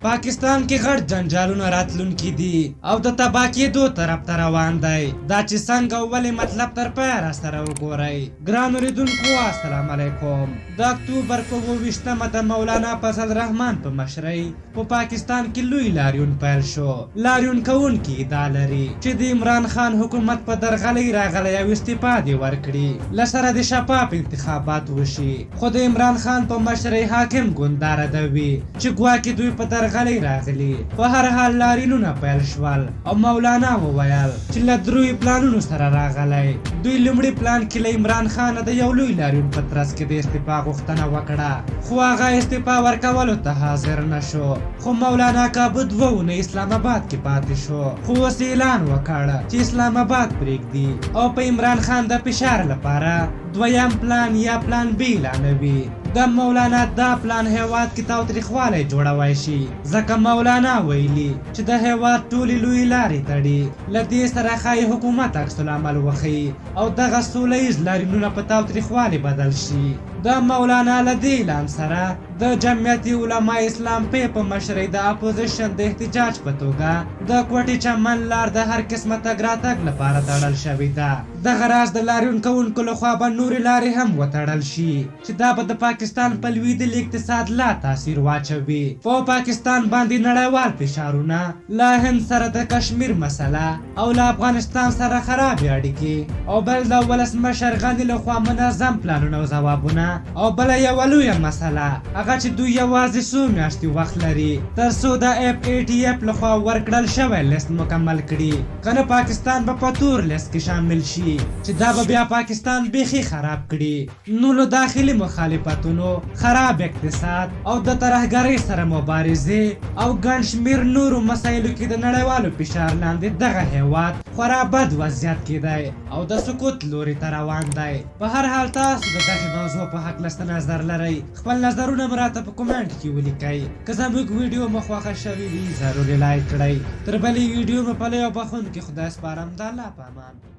پاکستان کې غټ جنجالونه راتلونکي دي او د تباه کېدو طرف ته روان دی. دا چې څنګه او ولې مطلب تر پایه راسره وګورئ. ګران اورېدونکو السلام علیکم. د اکتوبر په 28مه د مولانا فضل الرحمن په مشرۍ په پاکستان کې لوی لاریون پیل شو. لاریون کوونکي ادعا لري چې د عمران خان حکومت په درغلۍ راغلی او استعفا دې ورکړي له سره د شفاف انتخابات وشي. خو د عمران خان په مشرۍ حاکم ګونداره دوي چې ګواکې دوی په درغلۍ راغلي. په هر حال لاریونونه پیل شول او مولانا وویل چې له دروي پلانونو سره راغلی. دوی لومړي پلان کې له عمران خان د یو لوی لاریون په ترڅ کې د استعفا غوښتنه وکړه، خو هغه استعفا ورکولو ته حاضر نشو. خو مولانا کابو 2 اونۍ اسلام آباد کې پاتې شو، خو اوس اعلان وکړ چې اسلام آباد پرېږدي او په عمران خان د فشار لپاره دویم پلان یا پلان بی اعلانوي. د مولانا دا پلان هیواد کې تاوتریخوالی جوړوی شي، ځکه مولانا ویلي چې د هیواد ټولې لویې لارې تړي. له دې سره ښایي حکومت عکس العمل وښیي او دغه سوله ییز لاریونونه په تاوتریخوالي بدل شي. د مولانا له دې اعلان سره د جمعیت علماء اسلام په مشرۍ د اپوزیشن د احتجاج په توګه د کوټې چمن لار د هر قسمه تګ راتګ لپاره تړل شوې ده. دغه راز د لاریون کوونکو لخوا به نورې لارې هم وتړل شي چې دا به د پاکستان په لویدلي اقتصاد لا تاثیر واچوي. په پاکستان باندې نړیوال فشارونه، له هند سره د کشمیر مسله او له افغانستان سره خرابې اړیکې او بل د ولسمشر غني لخوا منظم پلانونه او ځوابونه او بله یوه لویه مسله هغه چې دوی یوازې څو میاشتې وخت لري تر څو د FATF لخوا ورکړل شوی لیست مکمل کړي، که نه پاکستان به په تور لیست کې شامل شي چې دا به بیا پاکستان بیخي خراب کړي. نو له داخلي مخالفتونو، خراب اقتصاد او د ترهګرۍ سره مبارزې او ګڼ شمېر نورو مسایلو کې د نړیوالو فشار لاندې دغه هیواد خورا بد وضعیت کې دی او د سقوط لوري ته روان دی. په هر حال تاسو د دغې موضوع په هکله څه نظر لرئ؟ خپل نظرونه مو راته په کومنټ کې ولیکئ. که زموږ ویډیو مو خوښه شوې وي ضروري لایک کړئ. تر بلې ویډیو مو په لوی او بخښونکي خدای سپارم. د الله په امان.